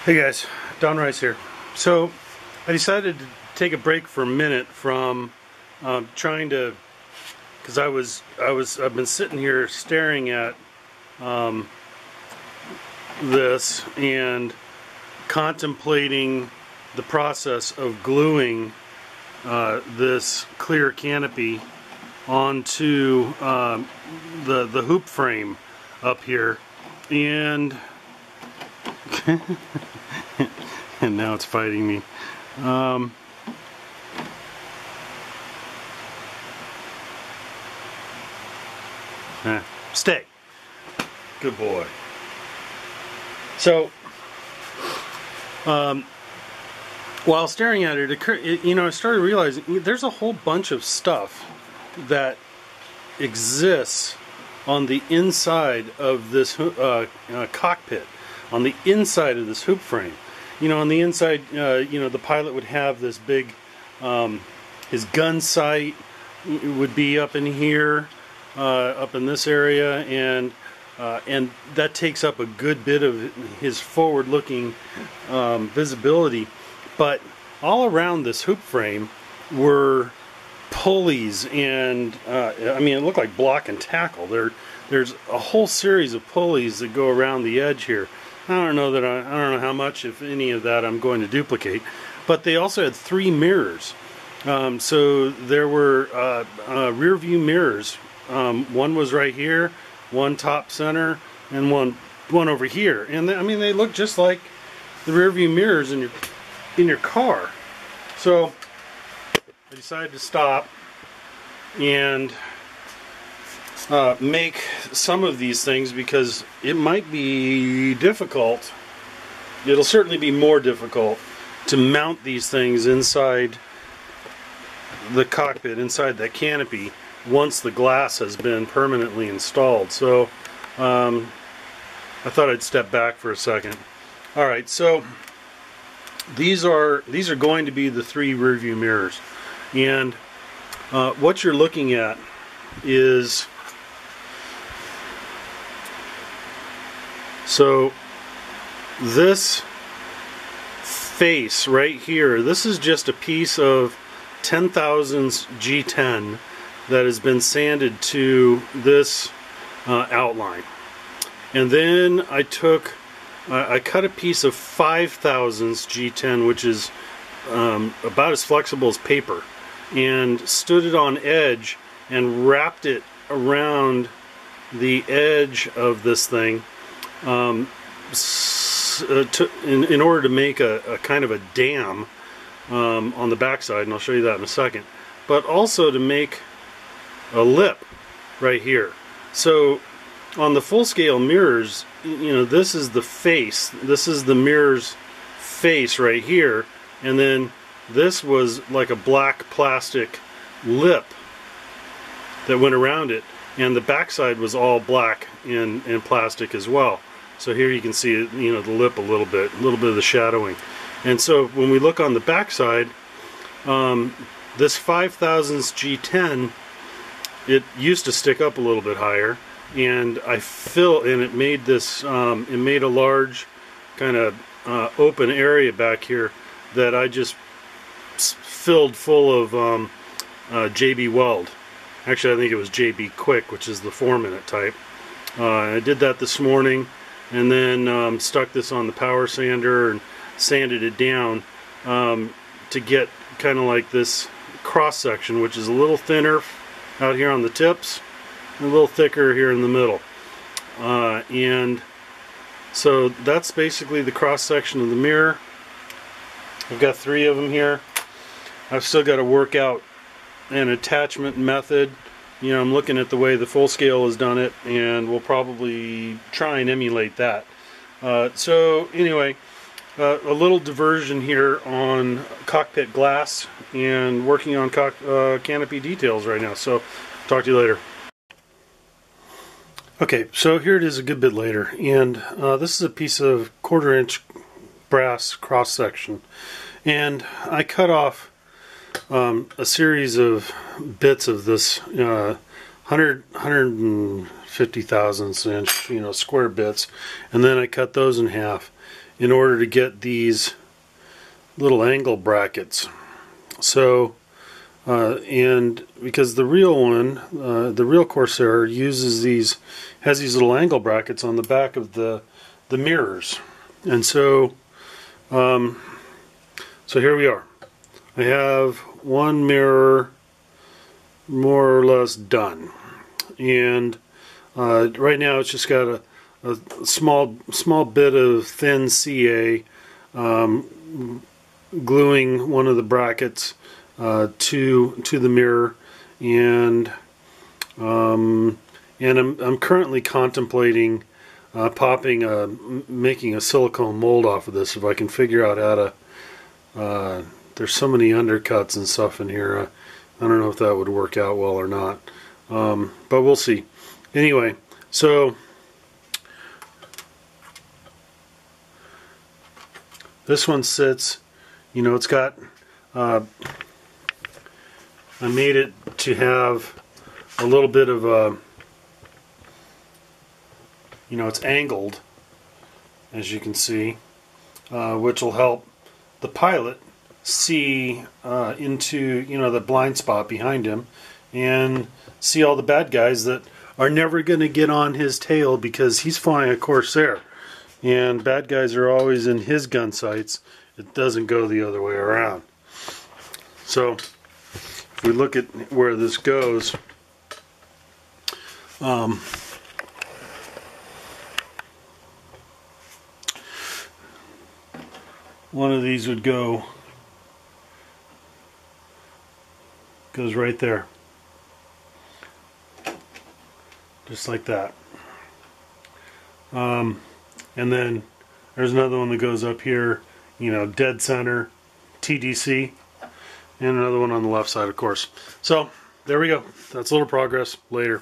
Hey guys, Don Rice here. So I decided to take a break for a minute from trying to, because I've been sitting here staring at this and contemplating the process of gluing this clear canopy onto the hoop frame up here, and and now it's fighting me. Stay. Good boy. So, while staring at it, I started realizing there's a whole bunch of stuff that exists on the inside of this cockpit, on the inside of this hoop frame. On the inside, the pilot would have this big, his gun sight would be up in here, up in this area, and that takes up a good bit of his forward-looking visibility. But all around this hoop frame were pulleys, and it looked like block and tackle. There's a whole series of pulleys that go around the edge here. I don't know how much, if any of that, I'm going to duplicate. But they also had 3 mirrors. So there were rear view mirrors. One was right here, one top center, and one over here. And they look just like the rear view mirrors in your car. So I decided to stop and make some of these things, because it might be difficult. It'll certainly be more difficult to mount these things inside the cockpit, inside that canopy, once the glass has been permanently installed. So I thought I'd step back for a second. Alright, so these are going to be the 3 rear view mirrors, and what you're looking at is, so this face right here, this is just a piece of 10 thousandths G10 that has been sanded to this outline. And then I cut a piece of 5 thousandths G10, which is about as flexible as paper, and stood it on edge and wrapped it around the edge of this thing, in order to make a kind of a dam on the backside, and I'll show you that in a second, but also to make a lip right here. So on the full-scale mirrors, this is the face, this is the mirror's face right here, and then this was like a black plastic lip that went around it, and the backside was all black and plastic as well. So here you can see it, the lip a little bit of the shadowing. And so when we look on the backside, this 5 thousandths G10, it used to stick up a little bit higher, and it made this, it made a large kind of open area back here that I just filled full of JB Weld. Actually, I think it was JB Quick, which is the 4-minute type. I did that this morning, and then stuck this on the power sander and sanded it down to get kind of like this cross section, which is a little thinner out here on the tips and a little thicker here in the middle. And so that's basically the cross section of the mirror. I've got 3 of them here. I've still got to work out an attachment method. I'm looking at the way the full scale has done it, and we'll probably try and emulate that. So anyway, a little diversion here on cockpit glass and working on canopy details right now. So talk to you later. Okay, so here it is a good bit later, and this is a piece of 1/4-inch brass cross section, and I cut off a series of bits of this 150 thousandths inch, square bits, and then I cut those in half, in order to get these little angle brackets. So and because the real one, the real Corsair uses has these little angle brackets on the back of the mirrors, and so so here we are. I have one mirror more or less done, and right now it's just got a small bit of thin CA gluing one of the brackets to the mirror, and I'm currently contemplating making a silicone mold off of this if I can figure out how to. There's so many undercuts and stuff in here. I don't know if that would work out well or not, but we'll see. Anyway, so this one sits, you know, it's got, I made it to have a little bit of a, you know, it's angled, as you can see, which will help the pilot see into, you know, the blind spot behind him and see all the bad guys that are never going to get on his tail because he's flying a Corsair, and bad guys are always in his gun sights. It doesn't go the other way around. So if we look at where this goes, one of these would goes right there, just like that. And then there's another one that goes up here, you know, dead center, TDC, and another one on the left side, of course. So there we go. That's a little progress. Later.